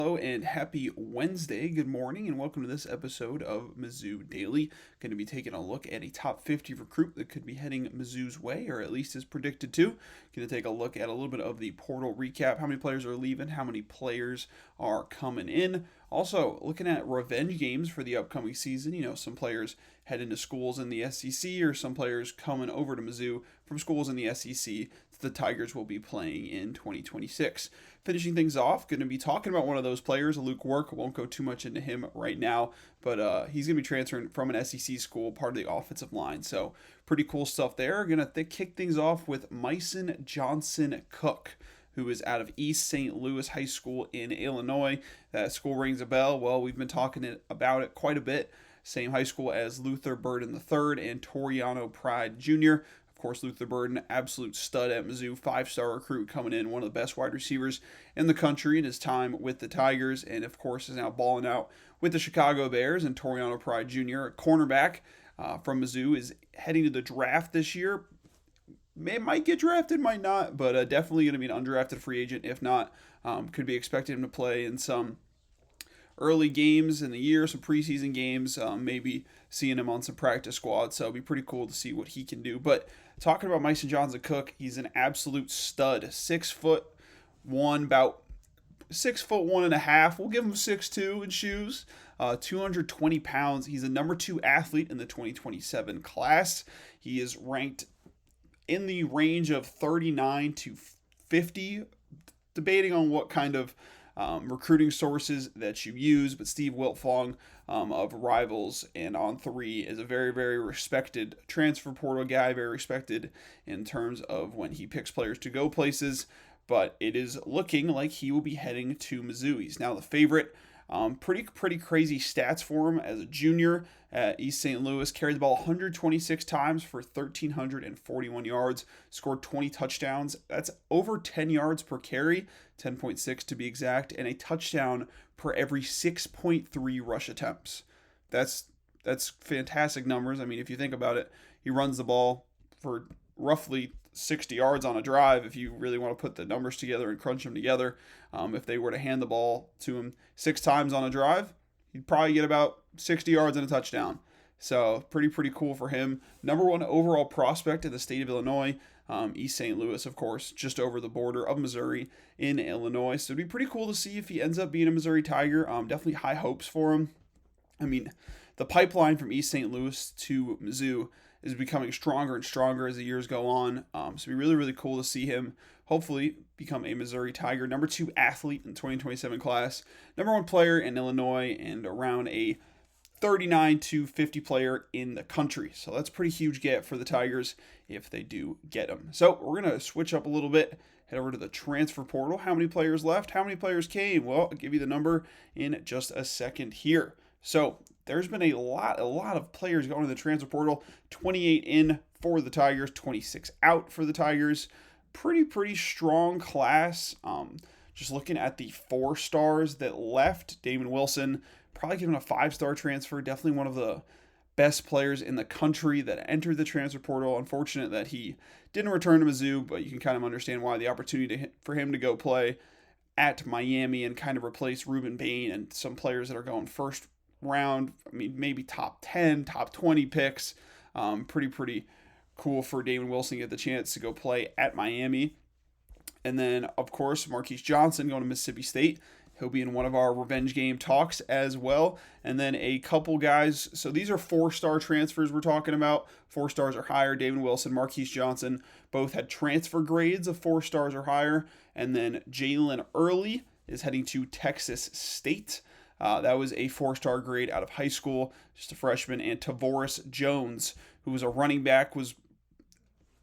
Hello and happy Wednesday. Good morning and welcome to this episode of Mizzou Daily. Going to be taking a look at a top 50 recruit that could be heading Mizzou's way, or at least is predicted to. Going to take a look at a little bit of the portal recap. How many players are leaving? How many players are coming in? Also, looking at revenge games for the upcoming season. Some players head into schools in the SEC, or some players coming over to Mizzou from schools in the SEC that the Tigers will be playing in 2026. Finishing things off, going to be talking about one of those players, Luke Work. Won't go too much into him right now, but he's going to be transferring from an SEC school, part of the offensive line. So pretty cool stuff there. Going to kick things off with Myson Johnson-Cook, who is out of East St. Louis High School in Illinois. That school rings a bell. Well, we've been talking about it quite a bit. Same high school as Luther Burden III and Toriano Pride Jr. Of course, Luther Burden, absolute stud at Mizzou, 5-star recruit coming in, one of the best wide receivers in the country in his time with the Tigers, and of course is now balling out with the Chicago Bears. And Toriano Pride Jr., a cornerback from Mizzou, is heading to the draft this year. Might get drafted, might not, but definitely going to be an undrafted free agent. If not, could be expecting him to play in some early games in the year, some preseason games, maybe seeing him on some practice squads. So it'll be pretty cool to see what he can do. But talking about Myson Johnson-Cook, he's an absolute stud. 6'1", about 6'1.5". We'll give him 6'2" in shoes. 220 pounds. He's a number 2 athlete in the 2027 class. He is ranked in the range of 39 to 50, debating on what kind of recruiting sources that you use, but Steve Wiltfong of Rivals and On3 is a very, very respected transfer portal guy, very respected in terms of when he picks players to go places, but it is looking like he will be heading to Mizzou. He's now the favorite. Pretty crazy stats for him as a junior at East St. Louis. Carried the ball 126 times for 1,341 yards. Scored 20 touchdowns. That's over 10 yards per carry, 10.6 to be exact, and a touchdown per every 6.3 rush attempts. That's fantastic numbers. I mean, if you think about it, he runs the ball for roughly 60 yards on a drive if you really want to put the numbers together and crunch them together. If they were to hand the ball to him 6 times on a drive, he'd probably get about 60 yards and a touchdown. So pretty cool for him. Number 1 overall prospect in the state of Illinois. East St. Louis, of course, just over the border of Missouri in Illinois. So it'd be pretty cool to see if he ends up being a Missouri Tiger. Definitely high hopes for him. I mean, the pipeline from East St. Louis to Mizzou is becoming stronger and stronger as the years go on. So it'd be really, really cool to see him hopefully become a Missouri Tiger. Number 2 athlete in 2027 class. Number 1 player in Illinois and around a 39 to 50 player in the country. So that's a pretty huge get for the Tigers if they do get him. So we're going to switch up a little bit. Head over to the transfer portal. How many players left? How many players came? Well, I'll give you the number in just a second here. So there's been a lot of players going to the transfer portal. 28 in for the Tigers, 26 out for the Tigers. Pretty strong class. Just looking at the 4 stars that left, Damon Wilson, probably given a 5-star transfer. Definitely one of the best players in the country that entered the transfer portal. Unfortunate that he didn't return to Mizzou, but you can kind of understand why. The opportunity for him to go play at Miami and kind of replace Ruben Bain and some players that are going first round, I mean, maybe top 10, top 20 picks. Pretty cool for Damon Wilson to get the chance to go play at Miami. And then, of course, Marquise Johnson going to Mississippi State. He'll be in one of our revenge game talks as well. And then a couple guys. So these are 4-star transfers we're talking about. 4 stars or higher. Damon Wilson, Marquise Johnson both had transfer grades of 4 stars or higher. And then Jalen Early is heading to Texas State. That was a 4-star grade out of high school, just a freshman. And Tavoris Jones, who was a running back, was,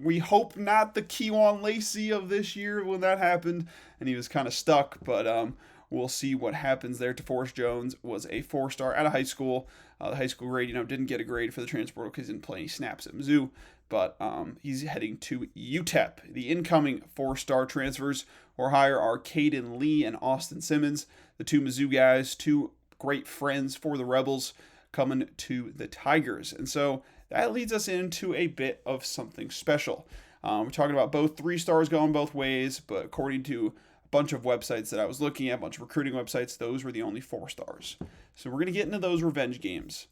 we hope, not the Kewan Lacey of this year when that happened, and he was kind of stuck, but we'll see what happens there. Tavoris Jones was a 4-star out of high school. The high school grade, didn't get a grade for the transfer portal because he didn't play any snaps at Mizzou, but he's heading to UTEP. The incoming 4-star transfers or higher are Caden Lee and Austin Simmons, the 2 Mizzou guys, 2 great friends for the Rebels coming to the Tigers. And so that leads us into a bit of something special. We're talking about both 3 stars going both ways, but according to bunch of websites that I was looking at, a bunch of recruiting websites, those were the only 4 stars. So we're going to get into those revenge games.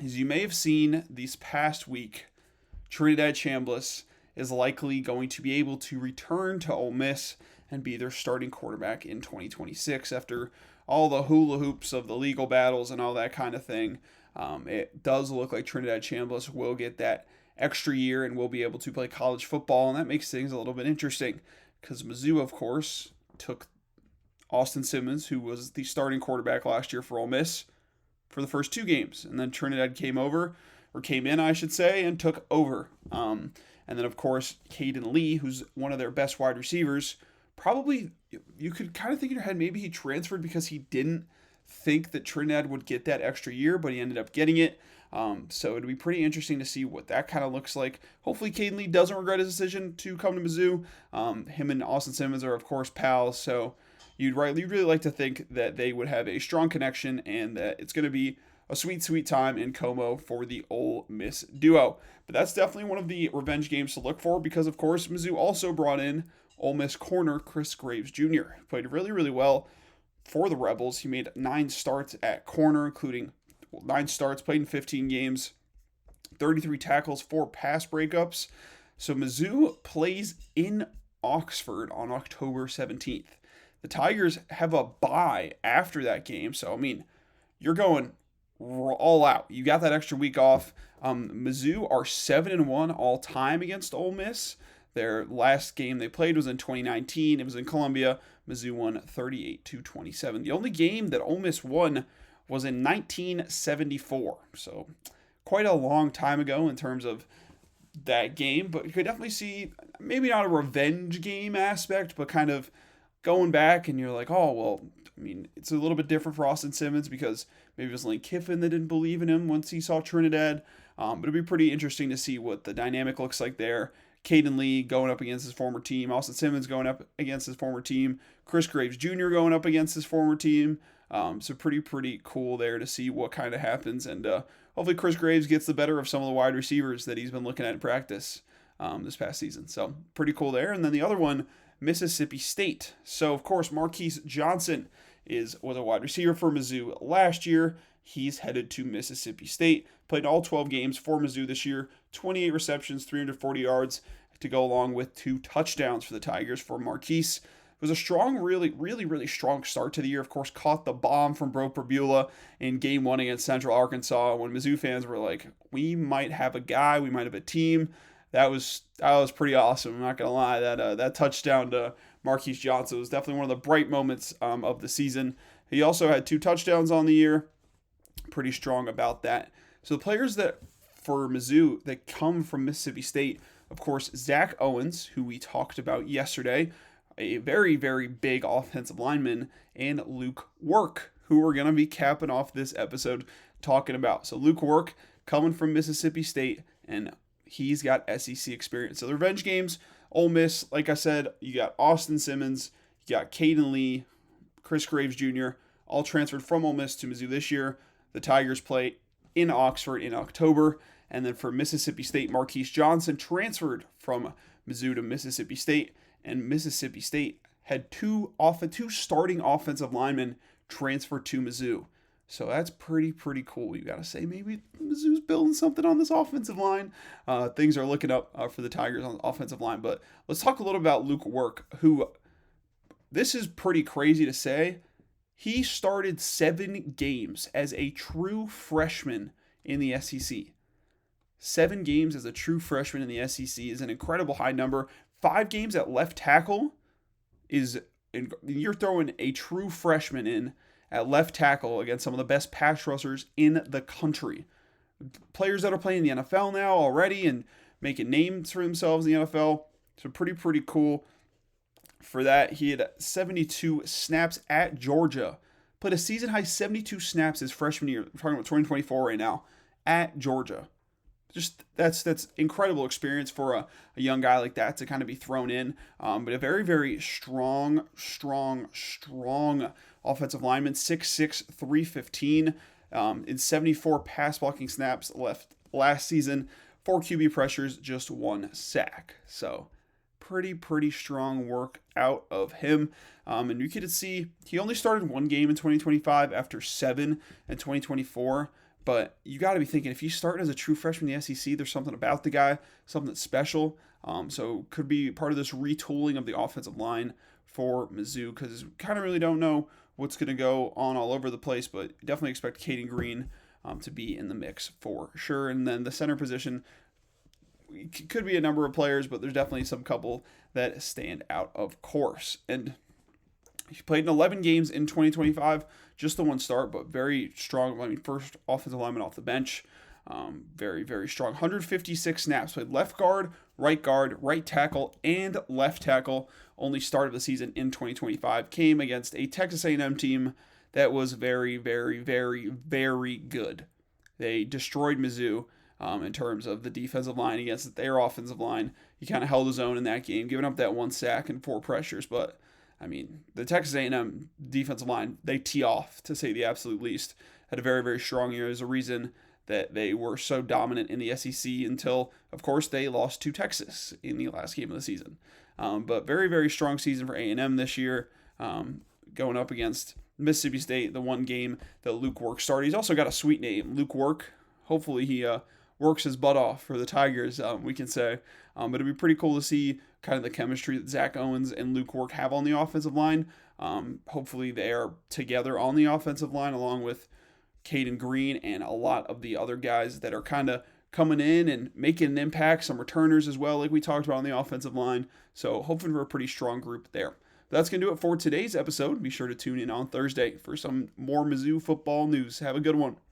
As you may have seen this past week, Trinidad Chambliss is likely going to be able to return to Ole Miss and be their starting quarterback in 2026 after all the hula hoops of the legal battles and all that kind of thing. It does look like Trinidad Chambliss will get that extra year and will be able to play college football, and that makes things a little bit interesting because Mizzou, of course, took Austin Simmons, who was the starting quarterback last year for Ole Miss, for the first 2 games, and then Trinidad came in, I should say, and took over. And then, of course, Jayden Lee, who's one of their best wide receivers, probably, you could kind of think in your head, maybe he transferred because he didn't think that Trinidad would get that extra year, but he ended up getting it. So it'd be pretty interesting to see what that kind of looks like. Hopefully Jayden Lee doesn't regret his decision to come to Mizzou. Him and Austin Simmons are, of course, pals, so you'd really like to think that they would have a strong connection and that it's going to be a sweet, sweet time in Como for the Ole Miss duo. But that's definitely one of the revenge games to look for because, of course, Mizzou also brought in Ole Miss corner Chris Graves Jr. He played really, really well for the Rebels. He made 9 starts at corner, including 9 starts, played in 15 games, 33 tackles, 4 pass breakups. So Mizzou plays in Oxford on October 17th. The Tigers have a bye after that game, so, I mean, you're going all out. You got that extra week off. Mizzou are 7-1 all time against Ole Miss. Their last game they played was in 2019. It was in Columbia. Mizzou won 38-27. The only game that Ole Miss won was in 1974. So quite a long time ago in terms of that game. But you could definitely see maybe not a revenge game aspect, but kind of going back and you're like, oh, well, I mean, it's a little bit different for Austin Simmons because maybe it was Lane Kiffin that didn't believe in him once he saw Trinidad. But it'd be pretty interesting to see what the dynamic looks like there. Jayden Lee going up against his former team, Austin Simmons going up against his former team, Chris Graves Jr. going up against his former team. So pretty cool there to see what kind of happens. And hopefully Chris Graves gets the better of some of the wide receivers that he's been looking at in practice this past season. So pretty cool there. And then the other one, Mississippi State. So, of course, Myson Johnson was a wide receiver for Mizzou last year. He's headed to Mississippi State. Played all 12 games for Mizzou this year. 28 receptions, 340 yards to go along with 2 touchdowns for the Tigers for Marquise. It was a strong, really strong start to the year. Of course, caught the bomb from Bro Perbula in Game 1 against Central Arkansas when Mizzou fans were like, we might have a guy, we might have a team. That was pretty awesome. I'm not going to lie. That touchdown to Marquise Johnson was definitely one of the bright moments of the season. He also had 2 touchdowns on the year. Pretty strong about that. So the players that for Mizzou that come from Mississippi State, of course, Zach Owens, who we talked about yesterday, a very, very big offensive lineman, and Luke Work, who we're going to be capping off this episode talking about. So Luke Work coming from Mississippi State, and he's got SEC experience. So the revenge games, Ole Miss, like I said, you got Austin Simmons, you got Jayden Lee, Chris Graves Jr., all transferred from Ole Miss to Mizzou this year. The Tigers play in Oxford in October. And then for Mississippi State, Marquise Johnson transferred from Mizzou to Mississippi State. And Mississippi State had 2 starting offensive linemen transfer to Mizzou. So that's pretty cool. You got to say maybe Mizzou's building something on this offensive line. Things are looking up for the Tigers on the offensive line. But let's talk a little about Luke Work, who, this is pretty crazy to say. He started 7 games as a true freshman in the SEC. 7 games as a true freshman in the SEC is an incredible high number. 5 games at left tackle you're throwing a true freshman in at left tackle against some of the best pass rushers in the country. Players that are playing in the NFL now already and making names for themselves in the NFL. So pretty cool. For that, he had 72 snaps at Georgia. Played a season-high 72 snaps his freshman year. We're talking about 2024 right now. At Georgia. Just that's incredible experience for a young guy like that to kind of be thrown in. But a very strong offensive lineman. 6'6", 315. In 74 pass blocking snaps left last season. 4 QB pressures, just 1 sack. So pretty strong work out of him. And you get to see he only started one game in 2025 after 7 in 2024. But you got to be thinking, if you start as a true freshman in the SEC, there's something about the guy, something that's special. So could be part of this retooling of the offensive line for Mizzou, because kind of really don't know what's going to go on all over the place, but definitely expect Jayden Green to be in the mix for sure. And then the center position could be a number of players, but there's definitely some couple that stand out, of course. And he played in 11 games in 2025, just the one start, but very strong. I mean, first offensive lineman off the bench. Very strong. 156 snaps. Played left guard, right tackle, and left tackle. Only started the season in 2025. Came against a Texas A&M team that was very good. They destroyed Mizzou in terms of the defensive line against their offensive line. He kind of held his own in that game, giving up that 1 sack and 4 pressures. But, I mean, the Texas A&M defensive line, they tee off, to say the absolute least. Had a very strong year. There's a reason that they were so dominant in the SEC until, of course, they lost to Texas in the last game of the season. But very strong season for A&M this year, going up against Mississippi State, the one game that Luke Work started. He's also got a sweet name, Luke Work. Hopefully he works his butt off for the Tigers, we can say. But it'd be pretty cool to see kind of the chemistry that Zach Owens and Luke Work have on the offensive line. Hopefully they are together on the offensive line, along with Jayden Green and a lot of the other guys that are kind of coming in and making an impact, some returners as well, like we talked about on the offensive line. So hoping for a pretty strong group there. That's going to do it for today's episode. Be sure to tune in on Thursday for some more Mizzou football news. Have a good one.